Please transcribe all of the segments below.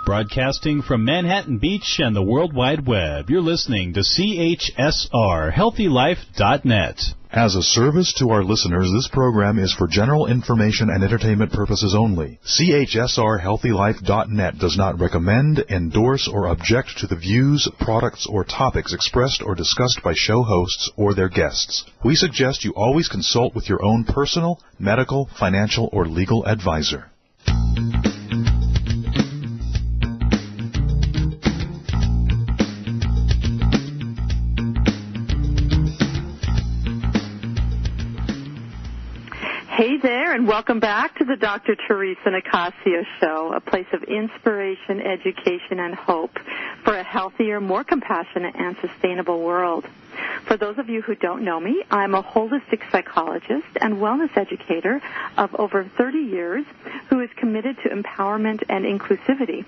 Broadcasting from Manhattan Beach and the World Wide Web, you're listening to CHSR, HealthyLife.net. As a service to our listeners, this program is for general information and entertainment purposes only. CHSR, HealthyLife.net does not recommend, endorse, or object to the views, products, or topics expressed or discussed by show hosts or their guests. We suggest you always consult with your own personal, medical, financial, or legal advisor. Hey there, and welcome back to the Dr. Theresa Nicassio Show, a place of inspiration, education, and hope for a healthier, more compassionate, and sustainable world. For those of you who don't know me, I'm a holistic psychologist and wellness educator of over 30 years who is committed to empowerment and inclusivity.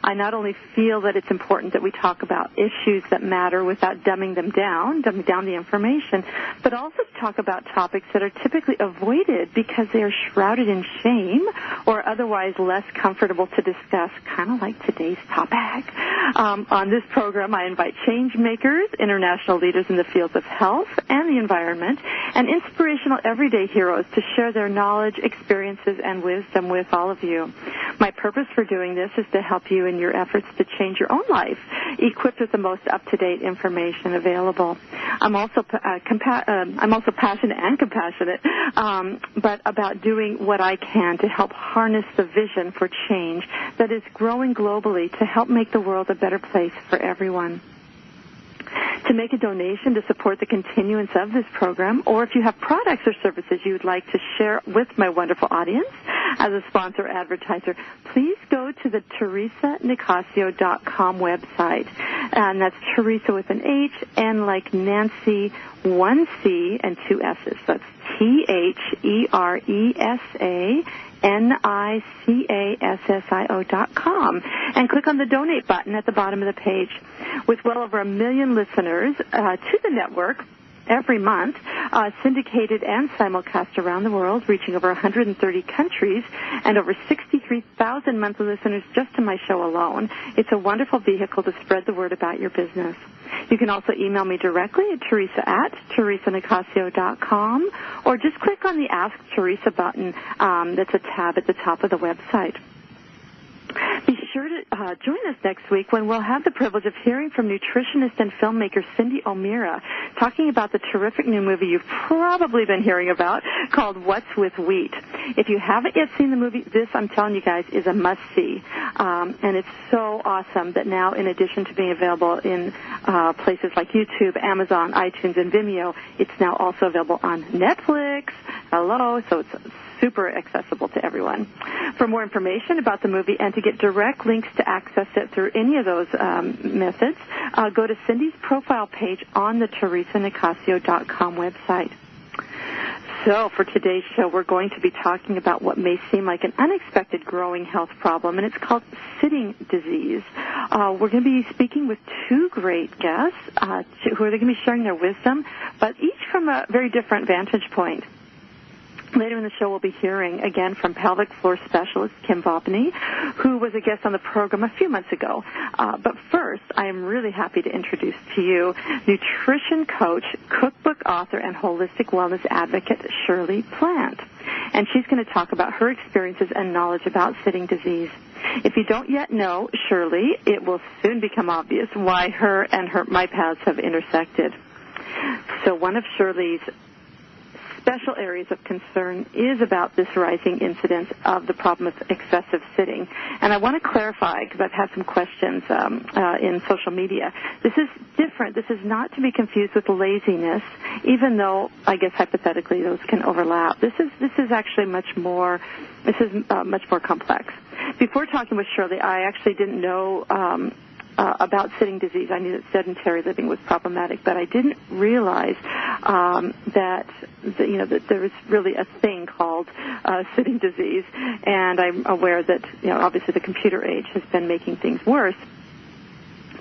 I not only feel that it's important that we talk about issues that matter without dumbing down the information, but also to talk about topics that are typically avoided because they are shrouded in shame or otherwise less comfortable to discuss, kind of like today's topic. On this program, I invite change makers, international leaders in the fields of health and the environment, and inspirational everyday heroes to share their knowledge, experiences, and wisdom with all of you. My purpose for doing this is to help you in your efforts to change your own life, equipped with the most up-to-date information available. I'm also passionate and compassionate, but about doing what I can to help harness the vision for change that is growing globally to help make the world a better place for everyone. To make a donation to support the continuance of this program, or if you have products or services you would like to share with my wonderful audience as a sponsor or advertiser, please go to the TheresaNicassio.com website. And that's Theresa with an H, N like Nancy, one C, and two S's. That's TheresaNicassio.com, and click on the donate button at the bottom of the page. With well over 1 million listeners to the network every month, syndicated and simulcast around the world, reaching over 130 countries and over 63,000 monthly listeners just to my show alone. It's a wonderful vehicle to spread the word about your business. You can also email me directly at Theresa@TheresaNicassio.com, or just click on the Ask Theresa button that's a tab at the top of the website. Be sure to join us next week when we'll have the privilege of hearing from nutritionist and filmmaker Cindy O'Meara talking about the terrific new movie you've probably been hearing about called What's with Wheat. If you haven't yet seen the movie, this, I'm telling you guys, is a must-see. And it's so awesome that now, in addition to being available in places like YouTube, Amazon, iTunes, and Vimeo, it's now also available on Netflix. Hello, so it's super accessible to everyone. For more information about the movie and to get direct links to access it through any of those methods, go to Cindy's profile page on the TheresaNicassio.com website. So for today's show, we're going to be talking about what may seem like an unexpected growing health problem, and it's called sitting disease. We're going to be speaking with two great guests who are going to be sharing their wisdom, but each from a very different vantage point. Later in the show, we'll be hearing again from pelvic floor specialist Kim Vopni, who was a guest on the program a few months ago. But first, I am really happy to introduce to you nutrition coach, cookbook author, and holistic wellness advocate Shirley Plant. And she's going to talk about her experiences and knowledge about sitting disease. If you don't yet know Shirley, it will soon become obvious why her and my paths have intersected. So one of Shirley's special areas of concern is about this rising incidence of the problem of excessive sitting. And I want to clarify, because I've had some questions in social media. This is different. This is not to be confused with laziness, even though I guess hypothetically those can overlap. This is actually much more complex. Before talking with Shirley, I actually didn't know about sitting disease. I knew that sedentary living was problematic, but I didn't realize that there was really a thing called sitting disease. And I'm aware that obviously the computer age has been making things worse.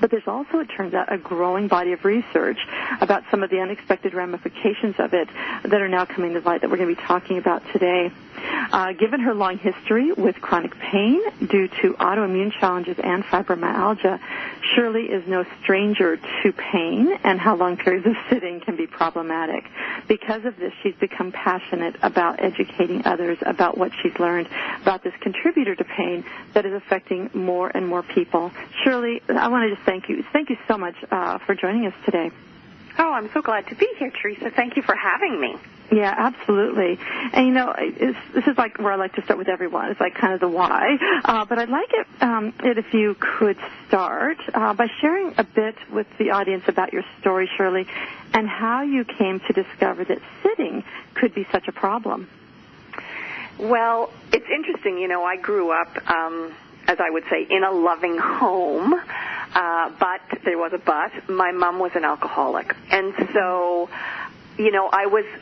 But there's also, it turns out, a growing body of research about some of the unexpected ramifications of it that are now coming to light that we're going to be talking about today. Given her long history with chronic pain due to autoimmune challenges and fibromyalgia, Shirley is no stranger to pain and how long periods of sitting can be problematic. Because of this, she's become passionate about educating others about what she's learned about this contributor to pain that is affecting more and more people. Shirley, I want to just thank you. Thank you so much for joining us today. Oh, I'm so glad to be here, Theresa. Thank you for having me. Yeah, absolutely. And, you know, this is like where I like to start with everyone. It's like kind of the why. But I'd like it if you could start by sharing a bit with the audience about your story, Shirley, and how you came to discover that sitting could be such a problem. Well, it's interesting. You know, I grew up, as I would say, in a loving home. But there was a but. My mom was an alcoholic. And so, you know,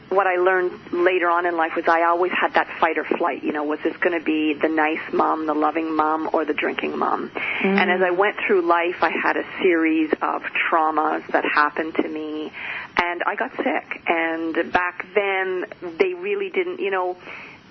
what I learned later on in life was I always had that fight or flight. You know, was this going to be the nice mom, the loving mom, or the drinking mom? Mm-hmm. And as I went through life, I had a series of traumas that happened to me, and I got sick. And back then, they really didn't, you know,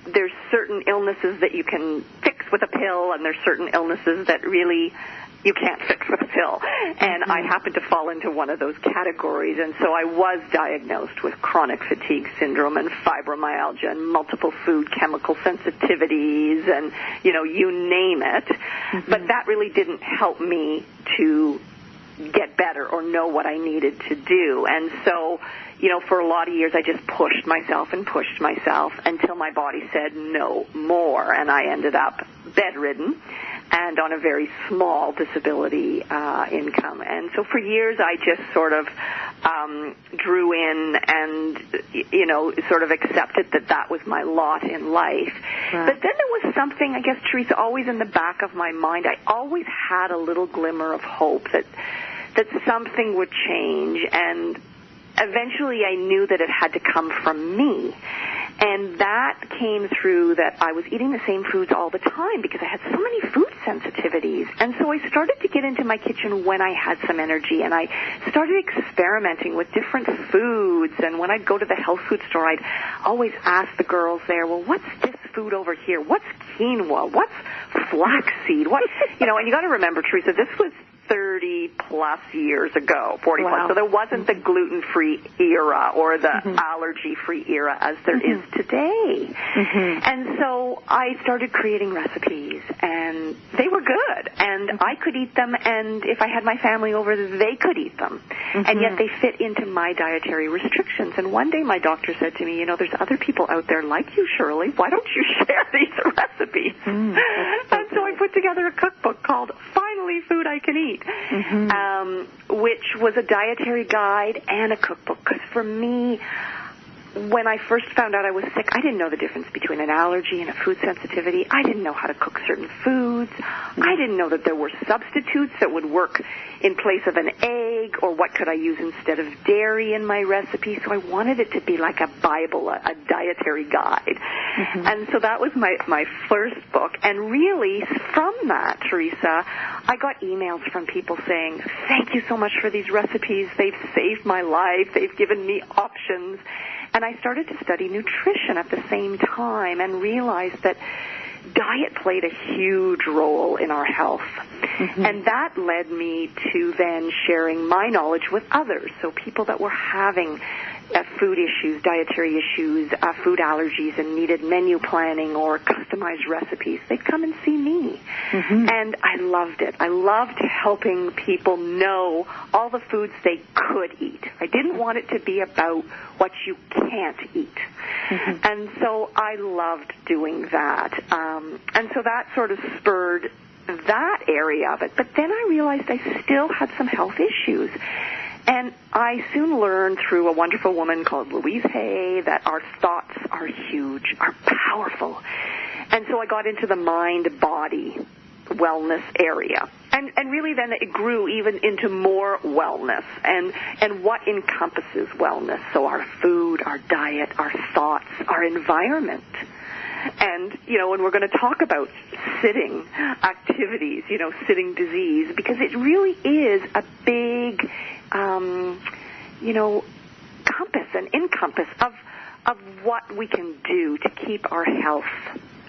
there's certain illnesses that you can fix with a pill, and there's certain illnesses that really you can't fix with a pill. And I happened to fall into one of those categories. And so I was diagnosed with chronic fatigue syndrome and fibromyalgia and multiple food chemical sensitivities and, you know, you name it. Mm-hmm. But that really didn't help me to get better or know what I needed to do. And so, you know, for a lot of years I just pushed myself until my body said no more. And I ended up bedridden and on a very small disability income. And so for years I just sort of drew in and, you know, sort of accepted that was my lot in life. Right. But then there was something, I guess, Theresa, always in the back of my mind. I always had a little glimmer of hope that something would change, and eventually I knew that it had to come from me. And that came through that I was eating the same foods all the time because I had so many food sensitivities. And so I started to get into my kitchen when I had some energy, and I started experimenting with different foods. And when I'd go to the health food store, I'd always ask the girls there, well, what's this food over here? What's quinoa? What's flaxseed? What, you know, and you got to remember, Theresa, this was 30-plus years ago, 40-plus. Wow. So there wasn't the gluten-free era or the allergy-free era as there is today. Mm-hmm. And so I started creating recipes, and they were good, and I could eat them, and if I had my family over, they could eat them. Mm-hmm. And yet they fit into my dietary restrictions. And one day my doctor said to me, you know, there's other people out there like you, Shirley. Why don't you share these recipes? And so I put together a cookbook called Finally Food I Can Eat. Which was a dietary guide and a cookbook. Because for me, when I first found out I was sick, I didn't know the difference between an allergy and a food sensitivity. I didn't know how to cook certain foods. I didn't know that there were substitutes that would work in place of an egg, or what could I use instead of dairy in my recipe. So I wanted it to be like a Bible, a dietary guide. Mm-hmm. And so that was my first book. And really, from that, Theresa, I got emails from people saying, thank you so much for these recipes. They've saved my life. They've given me options. And I started to study nutrition at the same time and realized that diet played a huge role in our health. Mm-hmm. And that led me to then sharing my knowledge with others. So people that were having food issues, dietary issues, food allergies, and needed menu planning or customized recipes, they'd come and see me. Mm-hmm. And I loved it. I loved helping people know all the foods they could eat. I didn't want it to be about what you can't eat. Mm-hmm. And so I loved doing that. And so that sort of spurred that area of it. But then I realized I still had some health issues. And I soon learned through a wonderful woman called Louise Hay that our thoughts are huge, are powerful. And so I got into the mind-body wellness area. And really then it grew even into more wellness and what encompasses wellness. So our food, our diet, our thoughts, our environment. And, and we're going to talk about sitting activities, sitting disease, because it really is a big, compass and encompass of what we can do to keep our health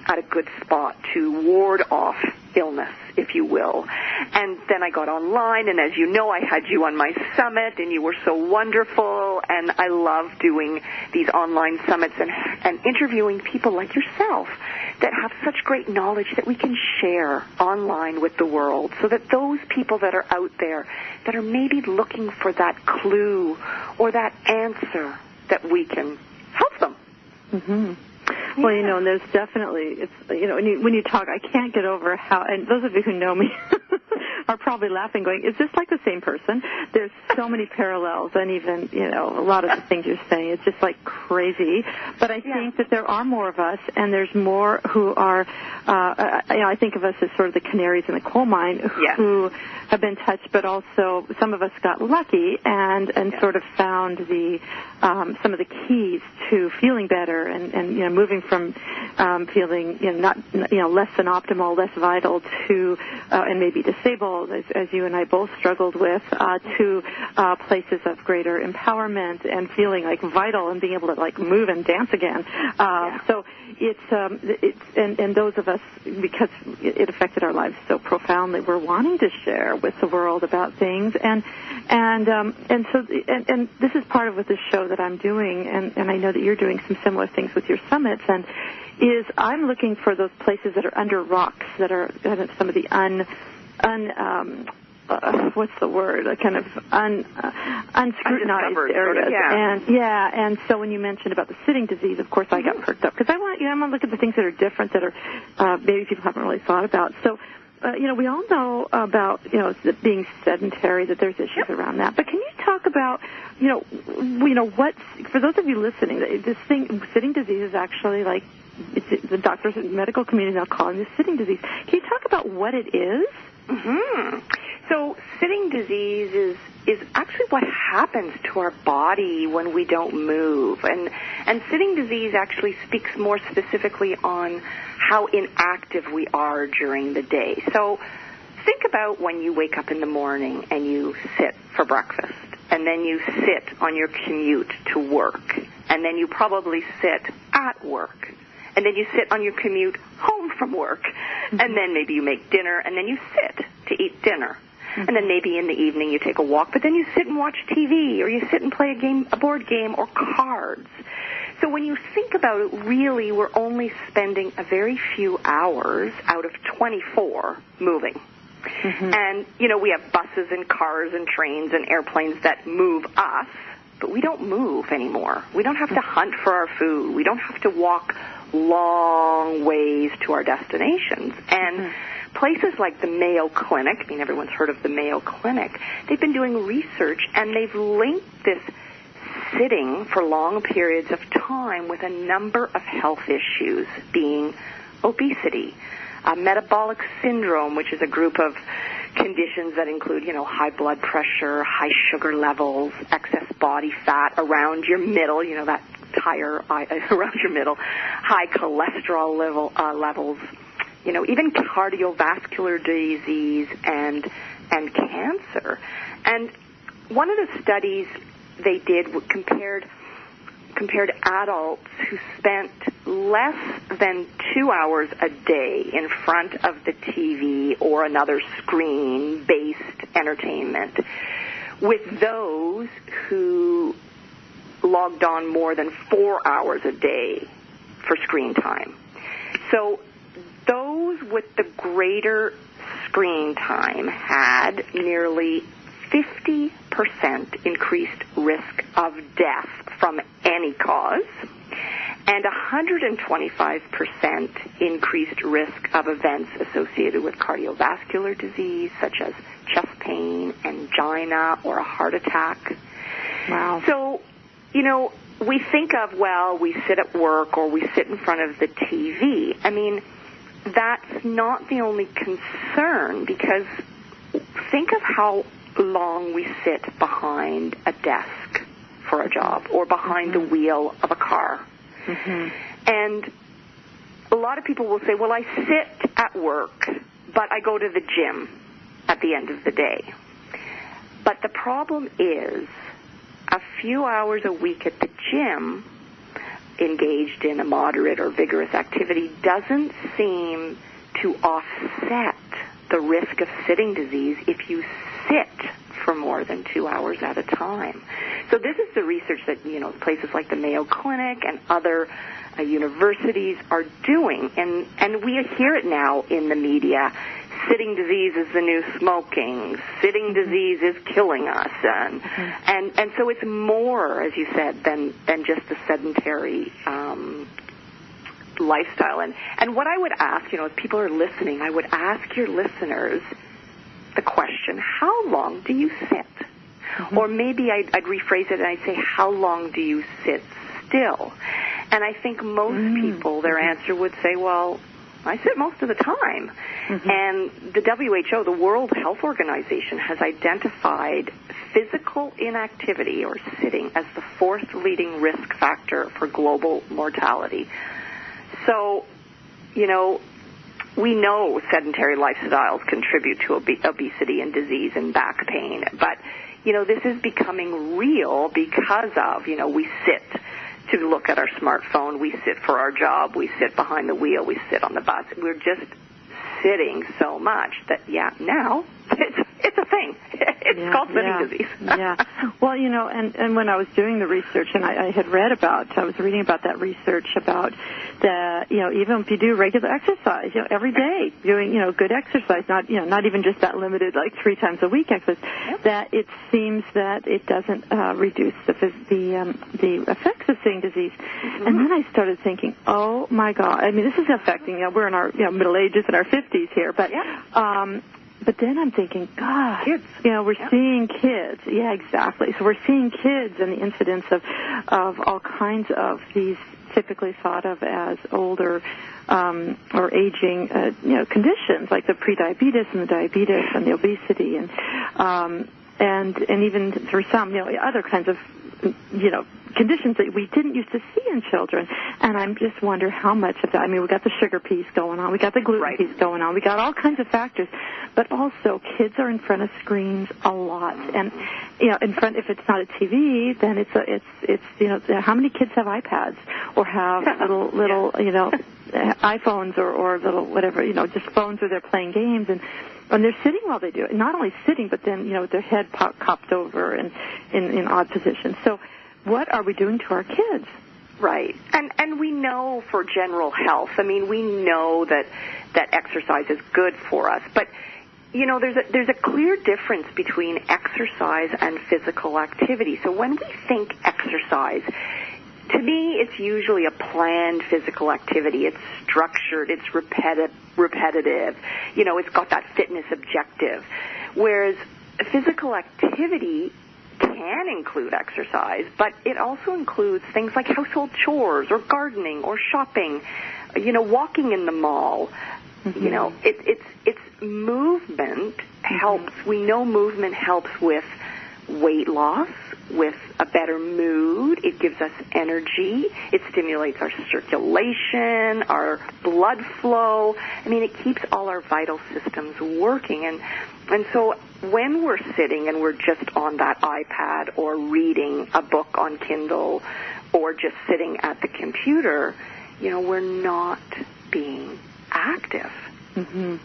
at a good spot, to ward off illness, if you will. And then I got online, and as you know, I had you on my summit, and you were so wonderful, and I love doing these online summits and interviewing people like yourself that have such great knowledge that we can share online with the world, so that those people that are out there that are maybe looking for that clue or that answer, that we can help them. Mm-hmm. Well, and there's definitely, it's, when you talk, I can't get over how, and those of you who know me are probably laughing, going, is this like the same person? There's so many parallels, and even, a lot of the things you're saying, it's just like crazy. But I think that there are more of us, and there's more who are, I think of us as sort of the canaries in the coal mine who have been touched, but also some of us got lucky and sort of found some of the keys to feeling better and moving from feeling not less than optimal, less vital to and maybe disabled, as you and I both struggled with, to places of greater empowerment and feeling like vital and being able to like move and dance again. So it's and those of us, because it affected our lives so profoundly, we're wanting to share with the world about things, and this is part of what this show that I'm doing, and I know that you're doing some similar things with your summits, and is I'm looking for those places that are under rocks, that are kind of some of the what's the word? Kind of unscrutinized areas. And so when you mentioned about the sitting disease, of course I got perked up, because I want to look at the things that are different, that are maybe people haven't really thought about. So we all know about being sedentary, that there's issues around that. But can you talk about what, for those of you listening, this thing, sitting disease, is actually like, the doctors and medical community now calling this sitting disease. Can you talk about what it is? Mm-hmm. So sitting disease is actually what happens to our body when we don't move. And sitting disease actually speaks more specifically on how inactive we are during the day. So think about when you wake up in the morning and you sit for breakfast, and then you sit on your commute to work, and then you probably sit at work, and then you sit on your commute home from work, and then maybe you make dinner, and then you sit to eat dinner. And then maybe in the evening you take a walk, but then you sit and watch TV, or you sit and play a board game, or cards. So when you think about it, really, we're only spending a very few hours out of 24 moving. Mm-hmm. And, we have buses and cars and trains and airplanes that move us, but we don't move anymore. We don't have to hunt for our food. We don't have to walk long ways to our destinations. And places like the Mayo Clinic, everyone's heard of the Mayo Clinic, they've been doing research, and they've linked this sitting for long periods of time with a number of health issues, being obesity, metabolic syndrome, which is a group of conditions that include, high blood pressure, high sugar levels, excess body fat around your middle, that tire around your middle, high cholesterol levels, even cardiovascular disease and cancer. And one of the studies they did compared adults who spent less than 2 hours a day in front of the TV or another screen-based entertainment with those who logged on more than 4 hours a day for screen time. So those with the greater screen time had nearly 50% increased risk of death from any cause, and 125% increased risk of events associated with cardiovascular disease, such as chest pain, angina, or a heart attack. Wow. So, we think of, we sit at work or we sit in front of the TV. That's not the only concern, because think of how long we sit behind a desk for a job or behind the wheel of a car. Mm-hmm. And a lot of people will say, well, I sit at work, but I go to the gym at the end of the day. But the problem is a few hours a week at the gym engaged in a moderate or vigorous activity doesn't seem to offset the risk of sitting disease if you sit for more than 2 hours at a time. So this is the research that, places like the Mayo Clinic and other universities are doing, and we hear it now in the media. Sitting disease is the new smoking. Sitting disease is killing us, and so it's more, as you said, than just the sedentary lifestyle. And what I would ask, if people are listening, I would ask your listeners the question: how long do you sit? Mm-hmm. Or maybe I'd rephrase it and I'd say, how long do you sit still? And I think most people, their answer would say, well, I sit most of the time. Mm-hmm. And the WHO, the World Health Organization, has identified physical inactivity, or sitting, as the fourth leading risk factor for global mortality. So, we know sedentary lifestyles contribute to obesity and disease and back pain, but, this is becoming real because of, we sit to look at our smartphone, we sit for our job, we sit behind the wheel, we sit on the bus. We're just sitting so much that, now it's a thing. It's called sitting disease. Yeah. Well, and when I was doing the research, and I was reading about that research about the, even if you do regular exercise, every day doing, good exercise, not even just that limited, like 3 times a week exercise, that it seems that it doesn't reduce the effects of sitting disease. Mm-hmm. And then I started thinking, oh my God, I mean, this is affecting, we're in our middle ages and our 50s here, but but then I'm thinking, God, kids. We're seeing kids. Yeah, exactly. So we're seeing kids and the incidence of all kinds of these typically thought of as older or aging, conditions like the prediabetes and the diabetes and the obesity and even for some, other kinds of, conditions that we didn't used to see in children. And I just wonder how much of that. I mean, we got the sugar piece going on, we got the gluten piece going on, we got all kinds of factors. But also, kids are in front of screens a lot, and in front. If it's not a TV, then it's how many kids have iPads or have little iPhones or little whatever, just phones where they're playing games and they're sitting while they do it. Not only sitting, but then with their head cocked over and in odd positions. So, what are we doing to our kids? Right. And we know for general health, I mean, we know that exercise is good for us. But, there's a clear difference between exercise and physical activity. So when we think exercise, to me, it's usually a planned physical activity. It's structured. It's repetitive. It's got that fitness objective. Whereas physical activity can include exercise, but it also includes things like household chores or gardening or shopping, walking in the mall. Mm-hmm. It's movement helps. We know movement helps with weight loss, with a better mood. It gives us energy. It stimulates our circulation, our blood flow. I mean, it keeps all our vital systems working. And so when we're sitting and we're just on that iPad or reading a book on Kindle or just sitting at the computer, we're not being active. Mm-hmm.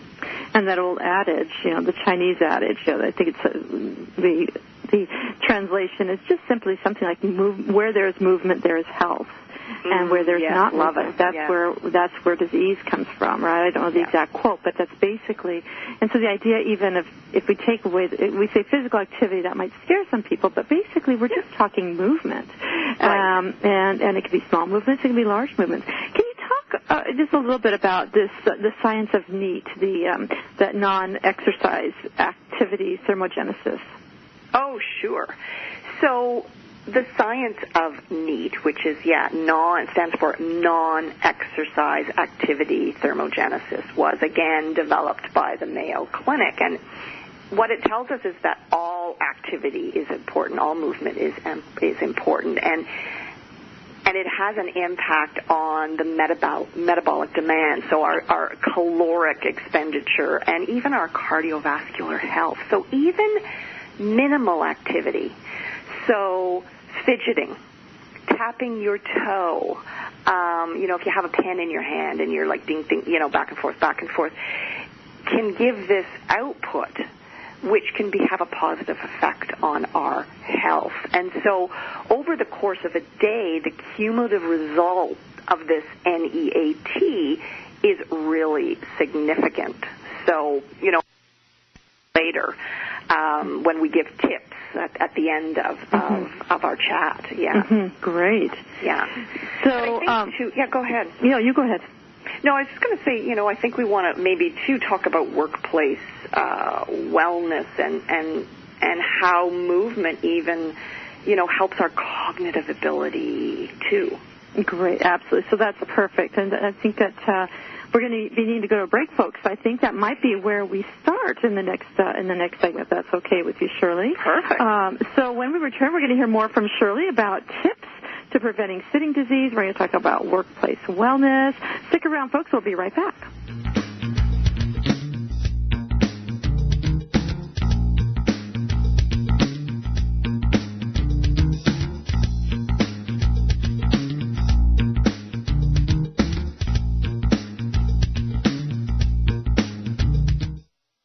And that old adage, the Chinese adage, I think it's the translation is just simply something like where there is movement, there is health. And where there's not movement, that's where disease comes from, right? I don't know the exact quote, but that's basically. And so the idea, even if we take away, we say physical activity, that might scare some people, but basically we're just talking movement, and it can be small movements, it can be large movements. Can you talk just a little bit about this, the science of NEAT, the non-exercise activity thermogenesis? Oh, sure. So the science of NEAT, which is, stands for non-exercise activity thermogenesis, was again developed by the Mayo Clinic. And what it tells us is that all activity is important, all movement is important. And and it has an impact on the metabolic demand, so our caloric expenditure, and even our cardiovascular health. So even minimal activity, so fidgeting, tapping your toe, if you have a pen in your hand and you're like ding, ding, back and forth, can give this output, which can have a positive effect on our health. And so over the course of a day, the cumulative result of this NEAT is really significant. So, later, when we give tips at the end of our chat, Great. Yeah. So, go ahead. Yeah, you go ahead. No, I was just going to say, I think we want to maybe talk about workplace wellness and how movement even, helps our cognitive ability too. Great, absolutely. So that's perfect, and I think that we're going to need to go to a break, folks. I think that might be where we start in the next segment. If that's okay with you, Shirley. Perfect. So when we return, we're going to hear more from Shirley about tips to preventing sitting disease. We're going to talk about workplace wellness. Stick around, folks. We'll be right back.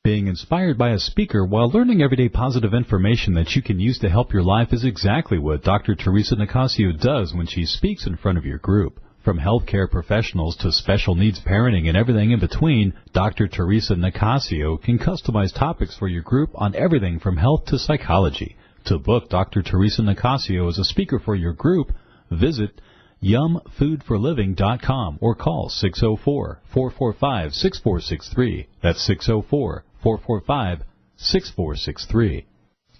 Being inspired by a speaker while learning everyday positive information that you can use to help your life is exactly what Dr. Theresa Nicassio does when she speaks in front of your group. From healthcare professionals to special needs parenting and everything in between, Dr. Theresa Nicassio can customize topics for your group on everything from health to psychology. To book Dr. Theresa Nicassio as a speaker for your group, visit yumfoodforliving.com or call 604-445-6463. That's 604-445-6463.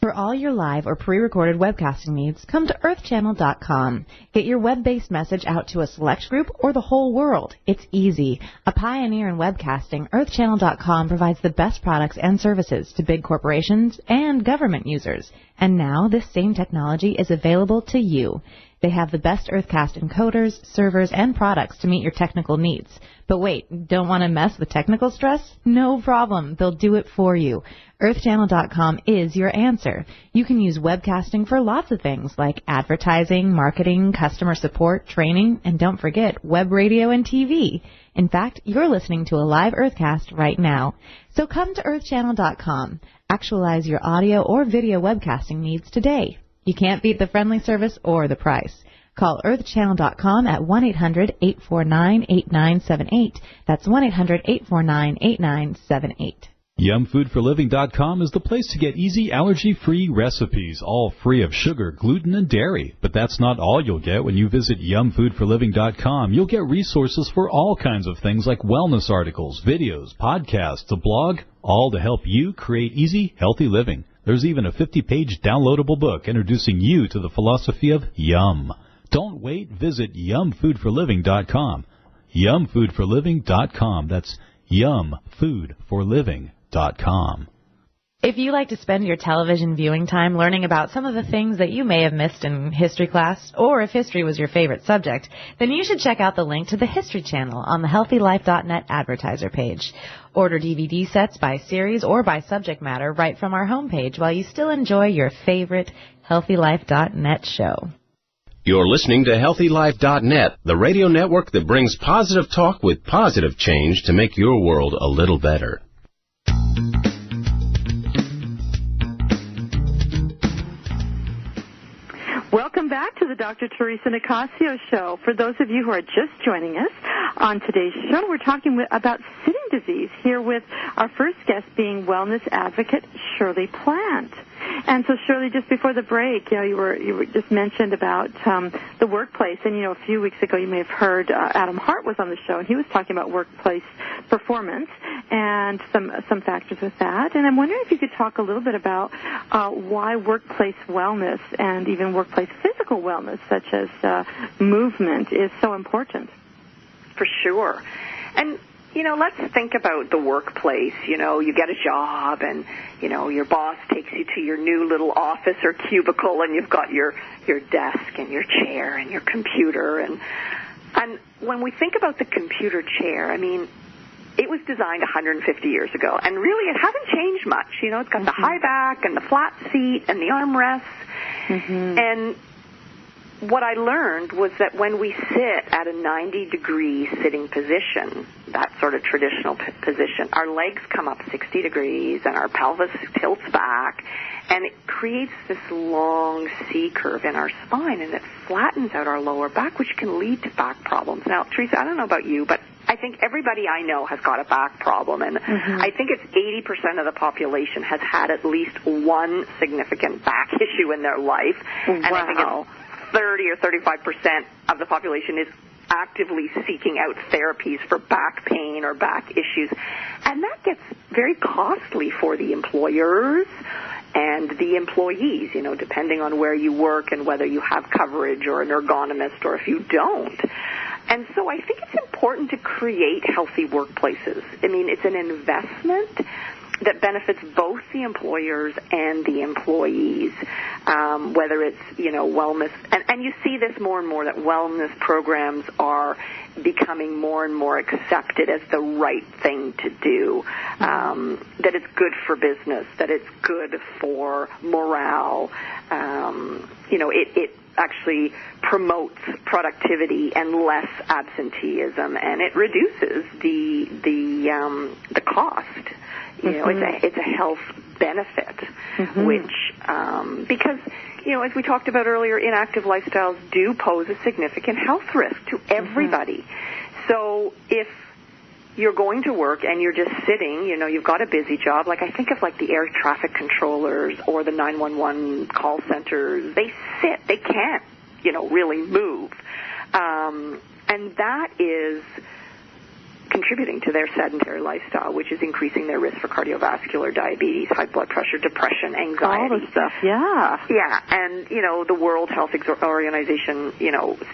For all your live or pre-recorded webcasting needs, come to earthchannel.com. Get your web-based message out to a select group or the whole world. It's easy. A pioneer in webcasting, earthchannel.com provides the best products and services to big corporations and government users. And now this same technology is available to you. They have the best Earthcast encoders, servers, and products to meet your technical needs. But wait, don't want to mess with technical stress? No problem. They'll do it for you. EarthChannel.com is your answer. You can use webcasting for lots of things like advertising, marketing, customer support, training, and don't forget web radio and TV. In fact, you're listening to a live Earthcast right now. So come to EarthChannel.com. Actualize your audio or video webcasting needs today. You can't beat the friendly service or the price. Call earthchannel.com at 1-800-849-8978. That's 1-800-849-8978. Yumfoodforliving.com is the place to get easy, allergy-free recipes, all free of sugar, gluten, and dairy. But that's not all you'll get when you visit yumfoodforliving.com. You'll get resources for all kinds of things like wellness articles, videos, podcasts, a blog, all to help you create easy, healthy living. There's even a 50-page downloadable book introducing you to the philosophy of yum. Don't wait. Visit yumfoodforliving.com. Yumfoodforliving.com. That's yumfoodforliving.com. If you like to spend your television viewing time learning about some of the things that you may have missed in history class, or if history was your favorite subject, then you should check out the link to the History Channel on the HealthyLife.net advertiser page. Order DVD sets by series or by subject matter right from our homepage while you still enjoy your favorite HealthyLife.net show. You're listening to HealthyLife.net, the radio network that brings positive talk with positive change to make your world a little better. Welcome back to the Dr. Theresa Nicassio Show. For those of you who are just joining us on today's show, we're talking about sitting disease here with our first guest being wellness advocate Shirley Plant. And so, Shirley, just before the break, you were just mentioned about the workplace. And, a few weeks ago you may have heard Adam Hart was on the show, and he was talking about workplace performance and some factors with that. And I'm wondering if you could talk a little bit about why workplace wellness and even workplace physical wellness, such as movement, is so important. For sure. And let's think about the workplace. You get a job and, your boss takes you to your new little office or cubicle and you've got your desk and your chair and your computer. And when we think about the computer chair, I mean, it was designed 150 years ago, and really it hasn't changed much. It's got the high back and the flat seat and the armrests. And what I learned was that when we sit at a 90-degree sitting position, that sort of traditional position, our legs come up 60 degrees and our pelvis tilts back, and it creates this long C curve in our spine, and it flattens out our lower back, which can lead to back problems. Now, Theresa, I don't know about you, but I think everybody I know has got a back problem, and I think it's 80% of the population has had at least one significant back issue in their life, and I think it's 30 or 35% of the population is actively seeking out therapies for back pain or back issues, and that gets very costly for the employers and the employees, depending on where you work and whether you have coverage or an ergonomist or if you don't. And so I think it's important to create healthy workplaces. I mean, it's an investment that benefits both the employers and the employees, whether it's, wellness. And you see this more and more, that wellness programs are becoming more and more accepted as the right thing to do, that it's good for business, that it's good for morale. It actually promotes productivity and less absenteeism, and it reduces the cost. It's a health benefit, which because as we talked about earlier, inactive lifestyles do pose a significant health risk to everybody. So if you're going to work and you're just sitting, you've got a busy job, like I think of like the air traffic controllers or the 911 call centers, they sit, they can't, really move. And that is contributing to their sedentary lifestyle, which is increasing their risk for cardiovascular, diabetes, high blood pressure, depression, anxiety. All the stuff, yeah. Yeah, and, the World Health Organization,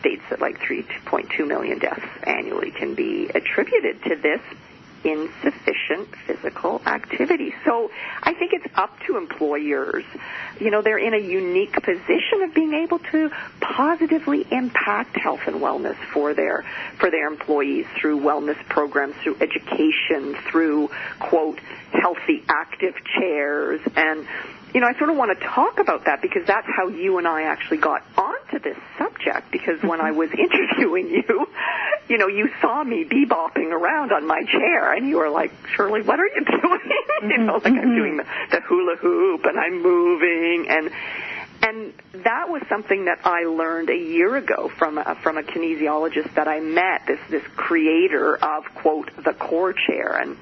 states that like 3.2 million deaths annually can be attributed to this insufficient physical activity. So I think it's up to employers. They're in a unique position of being able to positively impact health and wellness for their employees through wellness programs, through education, through, quote, healthy active chairs. And I sort of want to talk about that because that's how you and I actually got onto this subject, because when I was interviewing you, you saw me bebopping around on my chair and you were like, Shirley, what are you doing? Like I'm doing the hula hoop and I'm moving, and that was something that I learned a year ago from a kinesiologist that I met, this creator of, quote, the core chair. And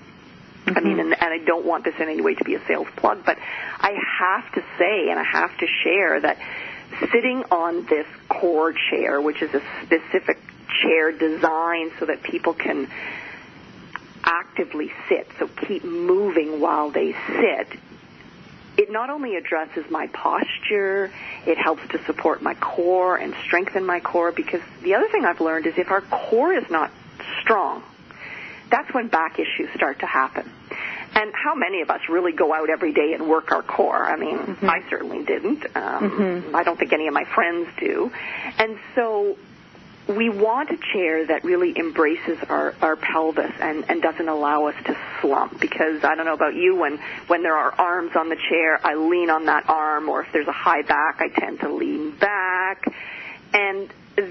I mean, and I don't want this in any way to be a sales plug, but I have to say and I have to share that sitting on this core chair, which is a specific chair designed so that people can actively sit, so keep moving while they sit, it not only addresses my posture, it helps to support my core and strengthen my core, because the other thing I've learned is if our core is not strong, that's when back issues start to happen. And how many of us really go out every day and work our core? I mean, I certainly didn't. I don't think any of my friends do. And so we want a chair that really embraces our pelvis and doesn't allow us to slump, because I don't know about you, when there are arms on the chair, I lean on that arm, or if there's a high back, I tend to lean back. And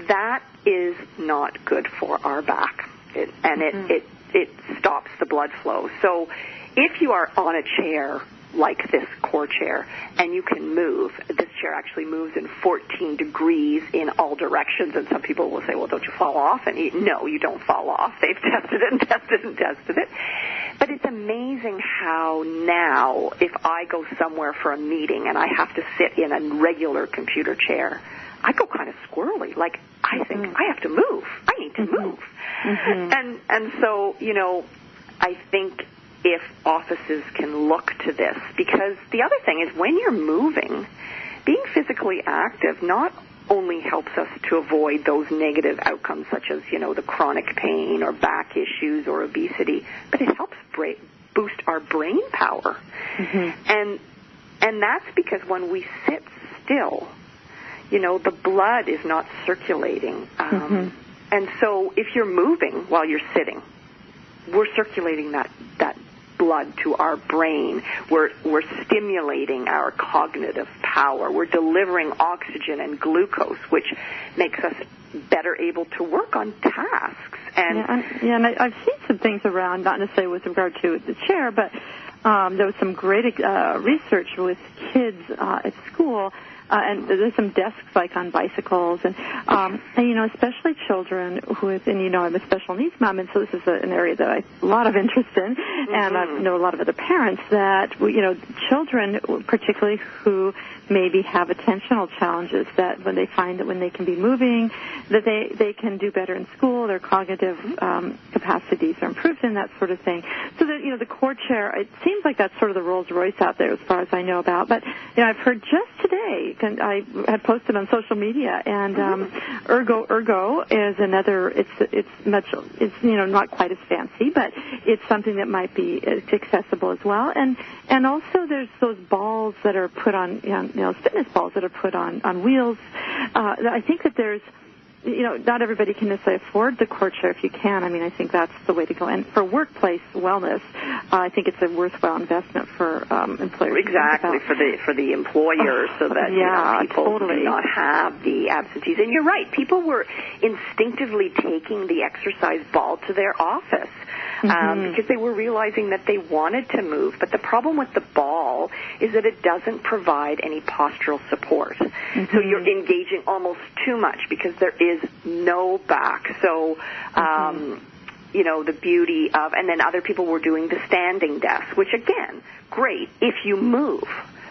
that is not good for our back. It stops the blood flow. So if you are on a chair like this core chair and you can move, this chair actually moves in 14 degrees in all directions, and some people will say, well, don't you fall off? And no, you don't fall off. They've tested it and tested and tested it. But it's amazing how now, if I go somewhere for a meeting and I have to sit in a regular computer chair, I go kind of squirrely. Like, I think I have to move. I need to move. And so, I think if offices can look to this, because the other thing is when you're moving, being physically active not only helps us to avoid those negative outcomes such as, the chronic pain or back issues or obesity, but it helps boost our brain power. Mm-hmm. And that's because when we sit still, the blood is not circulating. And so if you're moving while you're sitting, we're circulating that blood to our brain. We're stimulating our cognitive power. We're delivering oxygen and glucose, which makes us better able to work on tasks. And I've seen some things around, not necessarily with regard to the chair, but there was some great research with kids at school. And there's some desks like on bicycles, and especially children I'm a special needs mom, and so this is an area that I have a lot of interest in, and I know a lot of other parents that children, particularly who maybe have attentional challenges, that when they find that when they can be moving, that they can do better in school, their cognitive capacities are improved, and that sort of thing. So that the core chair, it seems like that's sort of the Rolls Royce out there as far as I know about. But I've heard just today. I had posted on social media, and Ergo is another. It's not quite as fancy, but it's something that might be accessible as well. And also there's those balls that are put on, fitness balls that are put on wheels. I think that there's. Not everybody can necessarily afford the core chair. If you can, I think that's the way to go. And for workplace wellness, I think it's a worthwhile investment for employers. Exactly, for the employers, so that people do not have the absentees. And you're right, people were instinctively taking the exercise ball to their office because they were realizing that they wanted to move. But the problem with the ball is that it doesn't provide any postural support. So you're engaging almost too much because there is no back. So, the beauty of, and then other people were doing the standing desk, which again, great if you move.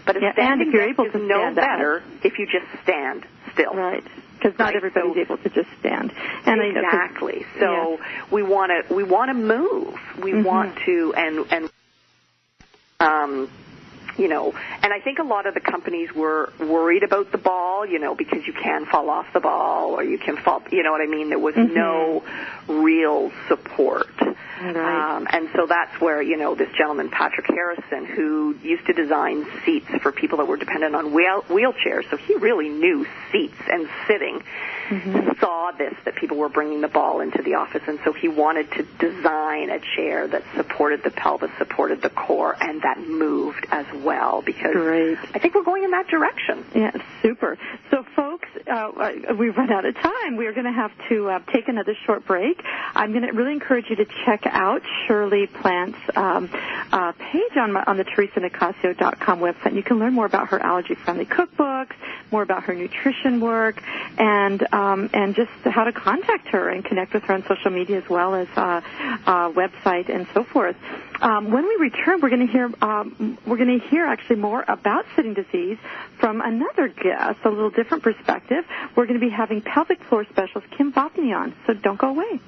But a standing desk is no better if you just stand still. Right. Because not everybody's able to just stand. And exactly. So we want to move. We want to, and and I think a lot of the companies were worried about the ball, because you can fall off the ball or you can fall, what I mean? There was no real support. Right. And so that's where, this gentleman, Patrick Harrison, who used to design seats for people that were dependent on wheelchairs, so he really knew seats and sitting, saw this, that people were bringing the ball into the office, and so he wanted to design a chair that supported the pelvis, supported the core, and that moved as well, because I think we're going in that direction. Yeah, super. So, folks, we've run out of time. We're going to have to take another short break. I'm going to really encourage you to check out Shirley Plant's page on the TheresaNicassio.com website. You can learn more about her allergy-friendly cookbooks, more about her nutrition work, and just how to contact her and connect with her on social media as well as website and so forth. When we return, we're going to hear actually more about sitting disease from another guest, a little different perspective. We're going to be having pelvic floor specialist Kim Vopni on, so don't go away.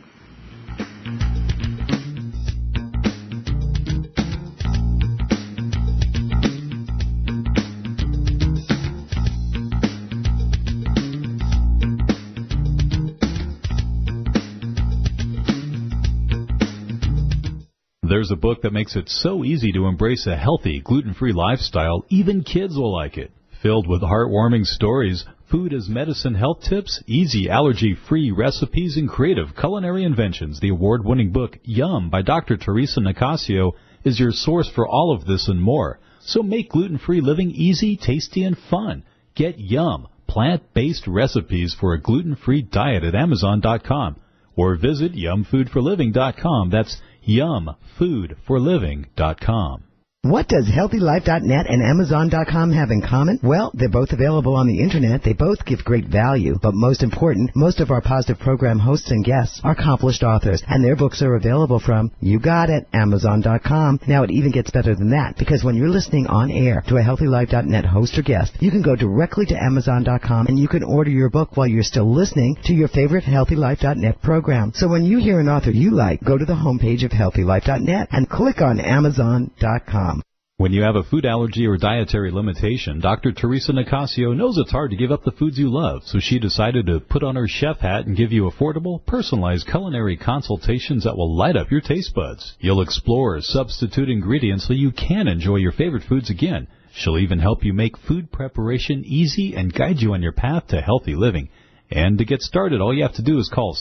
There's a book that makes it so easy to embrace a healthy, gluten-free lifestyle, even kids will like it. Filled with heartwarming stories, food as medicine health tips, easy allergy-free recipes, and creative culinary inventions, the award-winning book Yum by Dr. Theresa Nicassio is your source for all of this and more. So make gluten-free living easy, tasty, and fun. Get Yum, plant-based recipes for a gluten-free diet at Amazon.com or visit yumfoodforliving.com. That's yumfoodforliving.com. What does HealthyLife.net and Amazon.com have in common? Well, they're both available on the Internet. They both give great value. But most important, most of our positive program hosts and guests are accomplished authors, and their books are available from, you got it, Amazon.com. Now, it even gets better than that, because when you're listening on air to a HealthyLife.net host or guest, you can go directly to Amazon.com and you can order your book while you're still listening to your favorite HealthyLife.net program. So when you hear an author you like, go to the homepage of HealthyLife.net and click on Amazon.com. When you have a food allergy or dietary limitation, Dr. Theresa Nicassio knows it's hard to give up the foods you love, so she decided to put on her chef hat and give you affordable, personalized culinary consultations that will light up your taste buds. You'll explore substitute ingredients so you can enjoy your favorite foods again. She'll even help you make food preparation easy and guide you on your path to healthy living. And to get started, all you have to do is call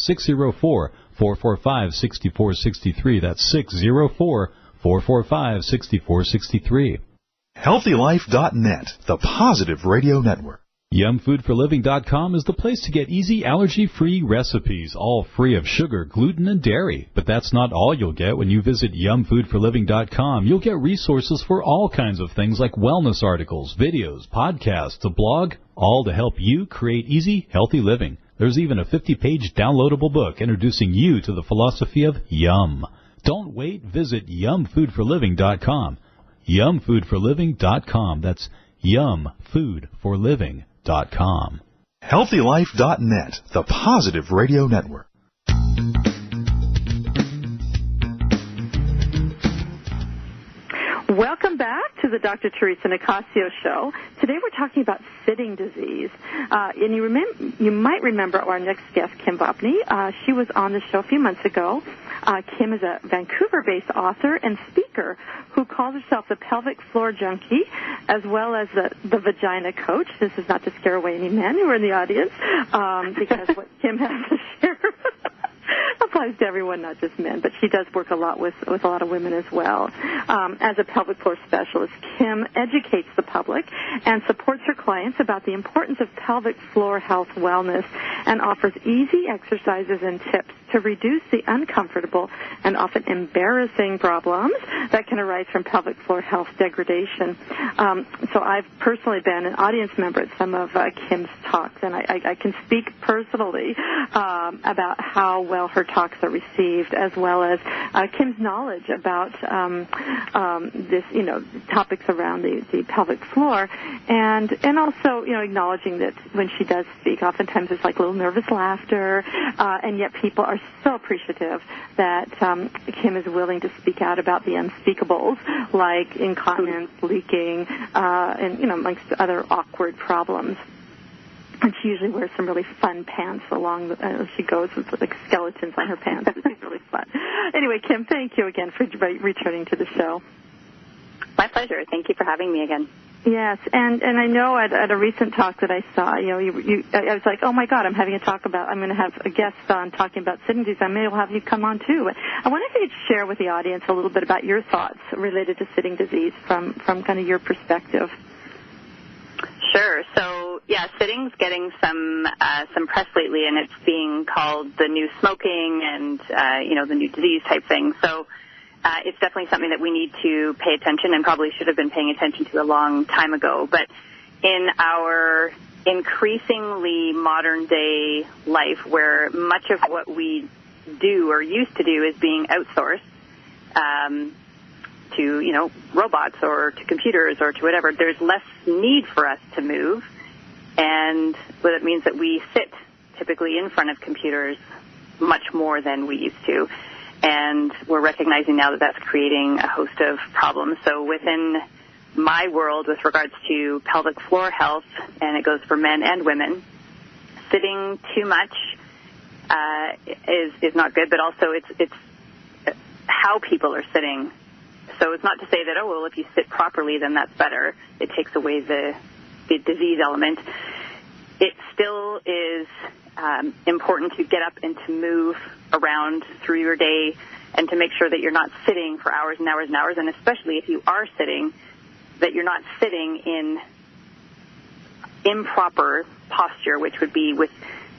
604-445-6463. That's 604-445-6463. HealthyLife.net, the positive radio network. YumFoodForLiving.com is the place to get easy allergy-free recipes, all free of sugar, gluten, and dairy. But that's not all you'll get when you visit YumFoodForLiving.com. You'll get resources for all kinds of things like wellness articles, videos, podcasts, a blog, all to help you create easy, healthy living. There's even a 50-page downloadable book introducing you to the philosophy of Yum. Don't wait. Visit YumFoodForLiving.com. YumFoodForLiving.com. That's YumFoodForLiving.com. HealthyLife.net, the positive radio network. Welcome back to the Dr. Theresa Nicassio Show. Today we're talking about sitting disease. And you might remember our next guest, Kim Vopni. She was on the show a few months ago. Kim is a Vancouver-based author and speaker who calls herself the pelvic floor junkie, as well as the vagina coach. This is not to scare away any men who are in the audience, because what Kim has to share applies to everyone, not just men, but she does work a lot with a lot of women as well. As a pelvic floor specialist, Kim educates the public and supports her clients about the importance of pelvic floor health wellness and offers easy exercises and tips to reduce the uncomfortable and often embarrassing problems that can arise from pelvic floor health degradation. So I've personally been an audience member at some of Kim's talks, and I can speak personally about how well her talks are received, as well as Kim's knowledge about this, topics around the pelvic floor, and also, acknowledging that when she does speak, oftentimes it's like a little nervous laughter, and yet people are so appreciative that Kim is willing to speak out about the unspeakables, like incontinence, leaking, and, amongst other awkward problems. And she usually wears some really fun pants along she goes with like skeletons on her pants. It's really fun. Anyway, Kim, thank you again for returning to the show. My pleasure. Thank you for having me again. Yes, and I know at a recent talk that I saw, I was like, oh my God, I'm going to have a guest on talking about sitting disease. I may well have you come on too. I wonder if you'd share with the audience a little bit about your thoughts related to sitting disease from kind of your perspective. Sure. So, sitting's getting some press lately, and it's being called the new smoking and, the new disease type thing. So, it's definitely something that we need to pay attention and probably should have been paying attention to a long time ago. But in our increasingly modern day life, where much of what we do or used to do is being outsourced, to, robots or to computers or to whatever, there's less need for us to move. And what it means that we sit typically in front of computers much more than we used to. And we're recognizing now that that's creating a host of problems. So within my world, with regards to pelvic floor health, and it goes for men and women, sitting too much is not good, but also it's how people are sitting. So it's not to say that, if you sit properly, then that's better. It takes away the disease element. It still is important to get up and to move around through your day and to make sure that you're not sitting for hours and hours and hours, and especially if you are sitting, that you're not sitting in improper posture, which would be with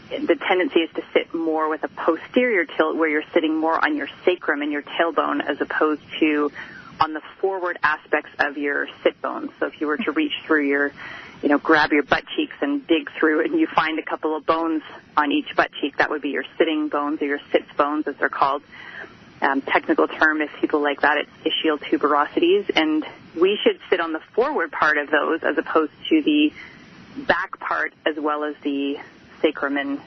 the tendency is to sit more with a posterior tilt where you're sitting more on your sacrum and your tailbone as opposed to on the forward aspects of your sit bones. So if you were to reach through your, grab your butt cheeks and dig through and you find a couple of bones on each butt cheek, that would be your sitting bones or your sits bones, as they're called. Technical term, if people like that, it's ischial tuberosities. And we should sit on the forward part of those as opposed to the back part, as well as the sacrum and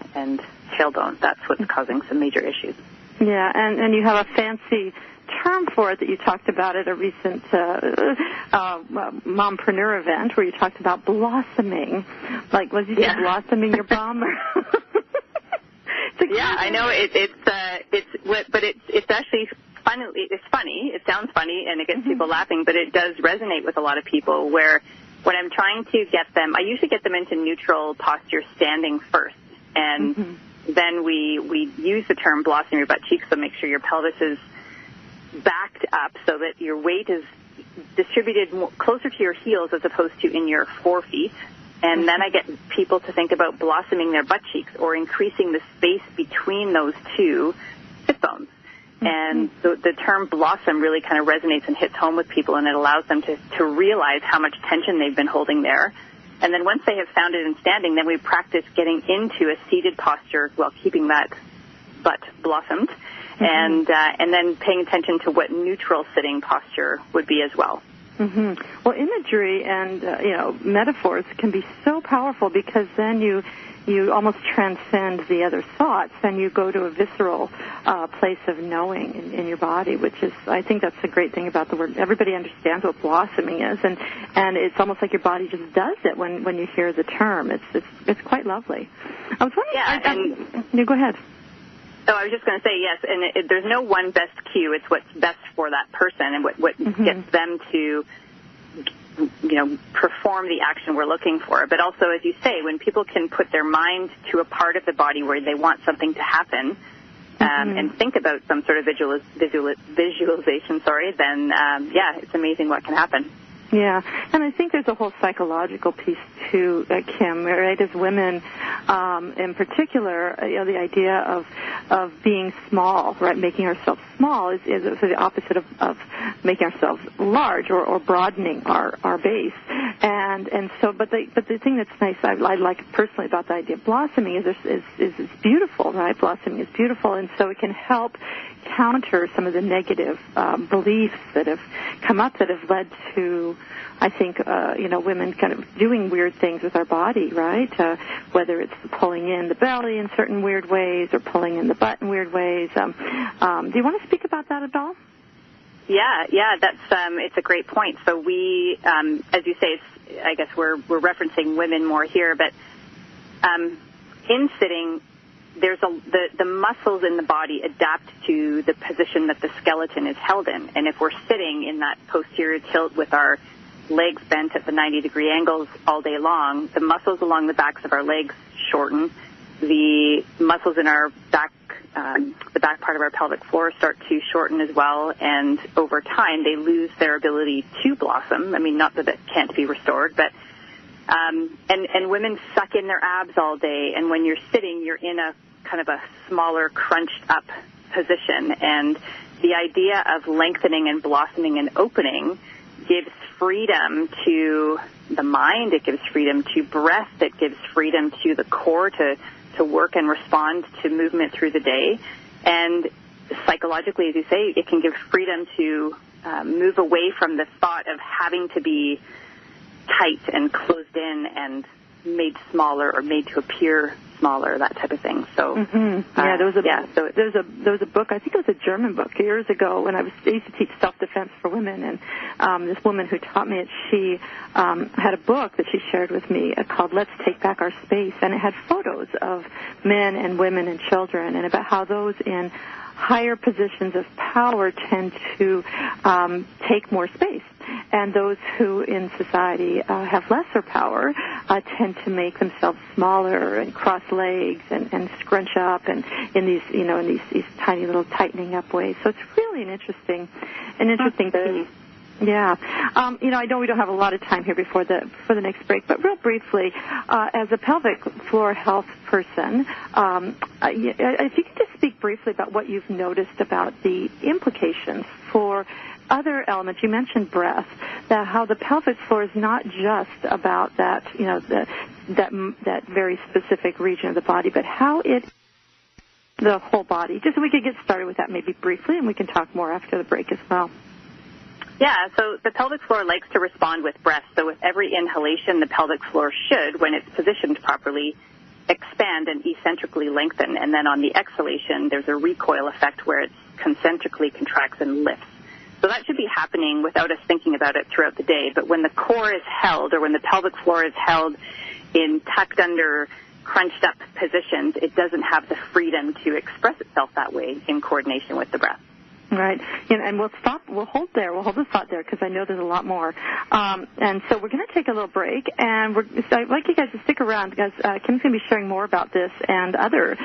tailbone. That's what's causing some major issues. Yeah, and you have a fancy term for it that you talked about at a recent mompreneur event where you talked about blossoming. Like, was you say blossoming your bum? Yeah, I know it's actually funny. It's funny. It sounds funny, and it gets people laughing, but it does resonate with a lot of people. Where when I'm trying to get them, I usually get them into neutral posture, standing first, and then we use the term blossom your butt cheeks, so make sure your pelvis is backed up so that your weight is distributed closer to your heels as opposed to in your forefeet. And then I get people to think about blossoming their butt cheeks or increasing the space between those two hip bones. And the term blossom really kind of resonates and hits home with people, and it allows them to realize how much tension they've been holding there. And then once they have found it in standing, then we practice getting into a seated posture while keeping that butt blossomed, and then paying attention to what neutral sitting posture would be as well. Well, imagery and metaphors can be so powerful because then you almost transcend the other thoughts and you go to a visceral place of knowing in your body, which is, I think that's the great thing about the word. Everybody understands what blossoming is, and it's almost like your body just does it when you hear the term. It's quite lovely. I was wondering. You go ahead. So I was just going to say yes, and there's no one best cue. It's what's best for that person and what gets them to, perform the action we're looking for. But also, as you say, when people can put their mind to a part of the body where they want something to happen, and think about some sort of visualization, then it's amazing what can happen. Yeah, and I think there's a whole psychological piece too, Kim, right? As women, in particular, the idea of being small, right? Making ourselves small is the opposite of making ourselves large or broadening our base. And so, but the thing that's nice, I like personally about the idea of blossoming is it's beautiful, right? Blossoming is beautiful, and so it can help counter some of the negative beliefs that have come up that have led to, I think, women kind of doing weird things with our body, right? Whether it's pulling in the belly in certain weird ways or pulling in the butt in weird ways. Do you want to speak about that at all? Yeah, that's it's a great point. So we, as you say, I guess we're referencing women more here, but in sitting, there's the muscles in the body adapt to the position that the skeleton is held in. And if we're sitting in that posterior tilt with our legs bent at the 90-degree angles all day long, the muscles along the backs of our legs shorten. The muscles in our back, the back part of our pelvic floor start to shorten as well. And over time, they lose their ability to blossom. I mean, not that it can't be restored, but and women suck in their abs all day. And when you're sitting, you're in a kind of a smaller, crunched up position. And the idea of lengthening and blossoming and opening gives freedom to the mind. It gives freedom to breath. It gives freedom to the core to work and respond to movement through the day. And psychologically, as you say, it can give freedom to move away from the thought of having to be tight and closed in and made smaller or made to appear smaller, that type of thing. So there was a book, I think it was a German book years ago when I used to teach self-defense for women, and this woman who taught me it, she had a book that she shared with me called Let's Take Back Our Space, and it had photos of men and women and children and about how those in higher positions of power tend to take more space, and those who in society have lesser power tend to make themselves smaller and cross legs and scrunch up and in these tiny little tightening up ways. So it's really an interesting piece. Yeah. I know we don't have a lot of time here before the next break, but real briefly, as a pelvic floor health person, if you could just speak briefly about what you've noticed about the implications for other elements. You mentioned breath, that how the pelvic floor is not just about that, that very specific region of the body, but how the whole body. Just so we could get started with that maybe briefly, and we can talk more after the break as well. Yeah, so the pelvic floor likes to respond with breath. So with every inhalation, the pelvic floor should, when it's positioned properly, expand and eccentrically lengthen. And then on the exhalation, there's a recoil effect where it's concentrically contracts and lifts. So that should be happening without us thinking about it throughout the day. But when the core is held, or when the pelvic floor is held in tucked under, crunched up positions, it doesn't have the freedom to express itself that way in coordination with the breath. Right. And we'll stop. We'll hold there. We'll hold the thought there because I know there's a lot more. And so we're going to take a little break, and I'd like you guys to stick around because Kim's going to be sharing more about this and other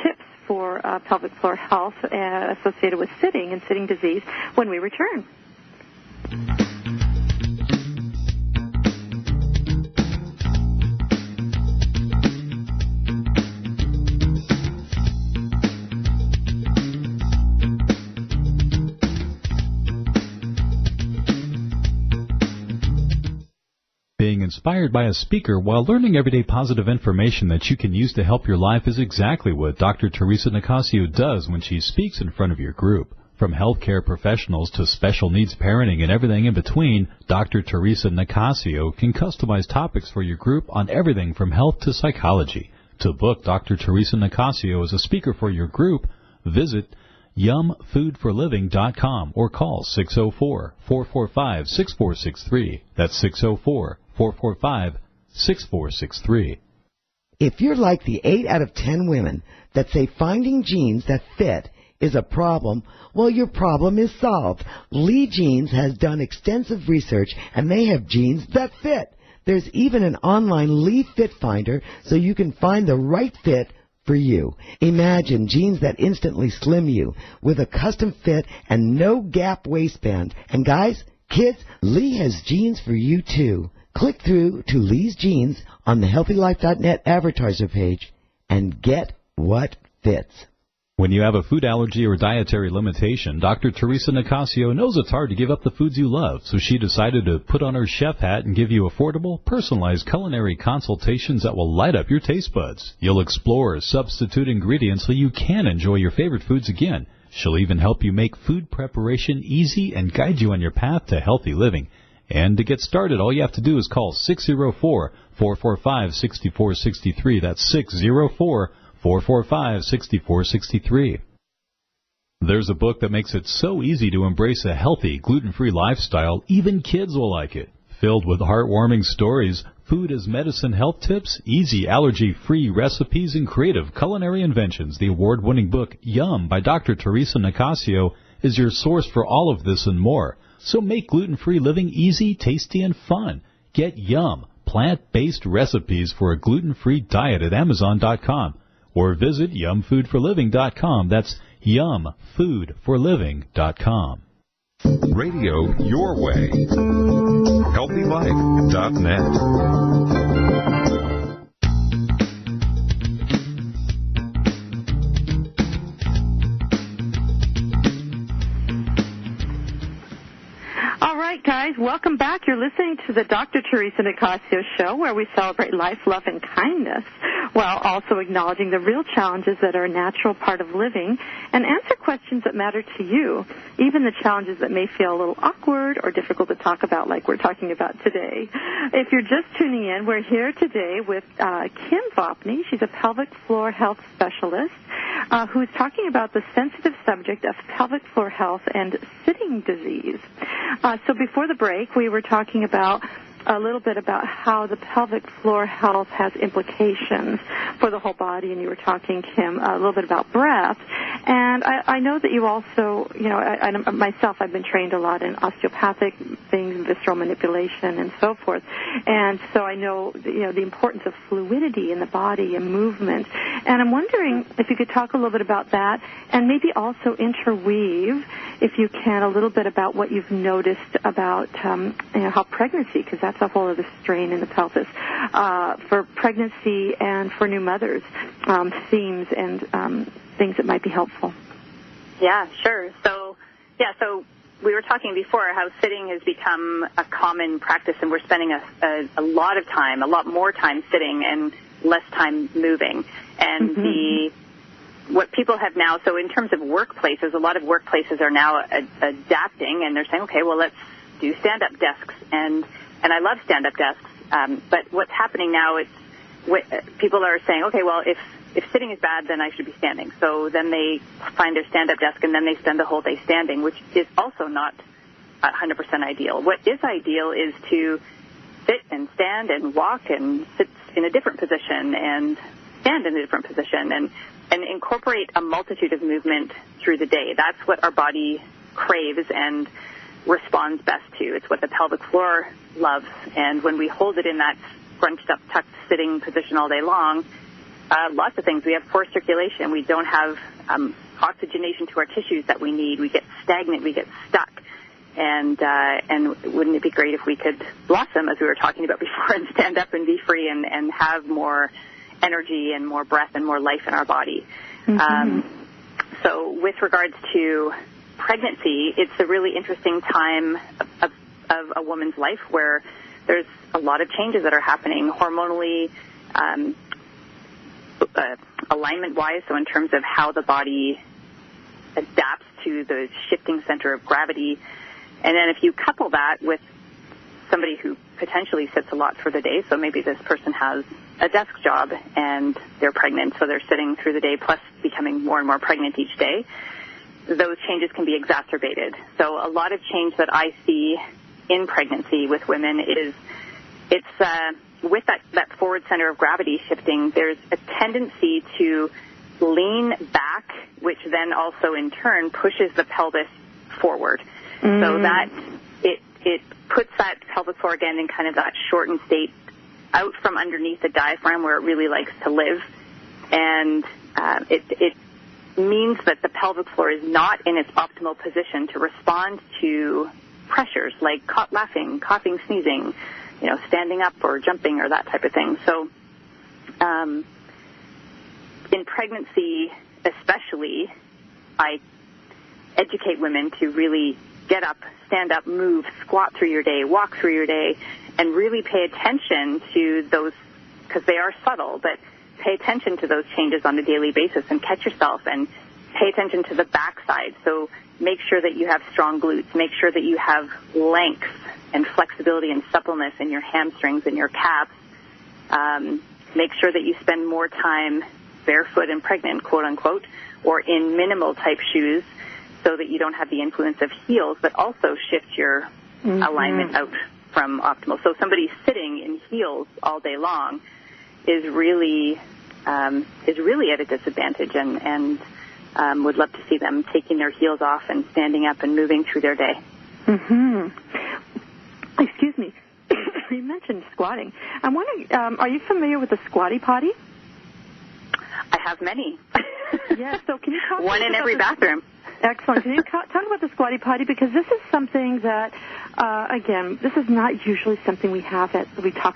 tips for pelvic floor health associated with sitting and sitting disease when we return. Being inspired by a speaker while learning everyday positive information that you can use to help your life is exactly what Dr. Theresa Nicassio does when she speaks in front of your group. From healthcare professionals to special needs parenting and everything in between, Dr. Theresa Nicassio can customize topics for your group on everything from health to psychology. To book Dr. Theresa Nicassio as a speaker for your group, visit yumfoodforliving.com or call 604-445-6463. That's 604-445-6463. If you're like the 8 out of 10 women that say finding jeans that fit is a problem, well, your problem is solved. Lee Jeans has done extensive research, and they have jeans that fit. There's even an online Lee Fit Finder so you can find the right fit for you. Imagine jeans that instantly slim you with a custom fit and no gap waistband. And guys, kids, Lee has jeans for you too. Click through to Lee's Jeans on the HealthyLife.net advertiser page and get what fits. When you have a food allergy or dietary limitation, Dr. Theresa Nicassio knows it's hard to give up the foods you love, so she decided to put on her chef hat and give you affordable, personalized culinary consultations that will light up your taste buds. You'll explore substitute ingredients so you can enjoy your favorite foods again. She'll even help you make food preparation easy and guide you on your path to healthy living. And to get started, all you have to do is call 604-445-6463. That's 604-445-6463. There's a book that makes it so easy to embrace a healthy, gluten-free lifestyle, even kids will like it. Filled with heartwarming stories, food as medicine health tips, easy allergy-free recipes, and creative culinary inventions, the award-winning book Yum by Dr. Theresa Nicassio is your source for all of this and more. So make gluten-free living easy, tasty, and fun. Get Yum, plant-based recipes for a gluten-free diet at Amazon.com. Or visit yumfoodforliving.com. That's yumfoodforliving.com. Radio your way. HealthyLife.net. Guys, welcome back. You're listening to the Dr. Theresa Nicassio Show, where we celebrate life, love, and kindness, while also acknowledging the real challenges that are a natural part of living, and answer questions that matter to you, even the challenges that may feel a little awkward or difficult to talk about, like we're talking about today. If you're just tuning in, we're here today with Kim Vopni. She's a pelvic floor health specialist who's talking about the sensitive subject of pelvic floor health and sitting disease. So before the break, we were talking about a little bit about how the pelvic floor health has implications for the whole body, and you were talking, Kim, a little bit about breath. And I know that you also, I myself, I've been trained a lot in osteopathic things, visceral manipulation, and so forth. And so I know, the importance of fluidity in the body and movement. And I'm wondering if you could talk a little bit about that, and maybe also interweave, if you can, a little bit about what you've noticed about how pregnancy, because that's a whole other strain in the pelvis, for pregnancy and for new mothers, themes and things that might be helpful. Yeah, sure. So we were talking before how sitting has become a common practice, and we're spending a lot of time, a lot more time sitting and less time moving. And what people have now, so in terms of workplaces, a lot of workplaces are now adapting, and they're saying, okay, well, let's do stand-up desks. And I love stand-up desks, but what's happening now is people are saying, okay, well, if if sitting is bad, then I should be standing. So then they find their stand-up desk, and then they spend the whole day standing, which is also not 100% ideal. What is ideal is to sit and stand and walk and sit in a different position and stand in a different position and incorporate a multitude of movement through the day. That's what our body craves and responds best to. It's what the pelvic floor loves. And when we hold it in that scrunched up, tucked sitting position all day long, lots of things. We have poor circulation. We don't have oxygenation to our tissues that we need. We get stagnant. We get stuck. And wouldn't it be great if we could blossom, as we were talking about before, and stand up and be free and have more energy and more breath and more life in our body. So with regards to pregnancy, it's a really interesting time of a woman's life where there's a lot of changes that are happening hormonally, alignment-wise, so in terms of how the body adapts to the shifting center of gravity. And then if you couple that with somebody who potentially sits a lot for the day, so maybe this person has a desk job and they're pregnant, so they're sitting through the day plus becoming more and more pregnant each day, those changes can be exacerbated. So a lot of change that I see in pregnancy with women is with that forward center of gravity shifting, there's a tendency to lean back, which then also in turn pushes the pelvis forward. So that it puts that pelvic floor again in kind of that shortened state out from underneath the diaphragm where it really likes to live. And it means that the pelvic floor is not in its optimal position to respond to pressures like laughing, coughing, sneezing, standing up or jumping or that type of thing. So in pregnancy especially, I educate women to really get up, stand up, move, squat through your day, walk through your day, and really pay attention to those, because they are subtle, but pay attention to those changes on a daily basis and catch yourself and pay attention to the backside. So make sure that you have strong glutes. Make sure that you have length and flexibility and suppleness in your hamstrings and your calves. Make sure that you spend more time barefoot and pregnant, quote unquote, or in minimal type shoes so that you don't have the influence of heels, but also shift your alignment out from optimal. So somebody sitting in heels all day long is really at a disadvantage, and would love to see them taking their heels off and standing up and moving through their day. Excuse me. You mentioned squatting. I'm wondering, are you familiar with the squatty potty? I have many. Yeah, so can you talk one in every bathroom. Excellent. Can you talk about the squatty potty? Because this is something that, again, this is not usually something we talk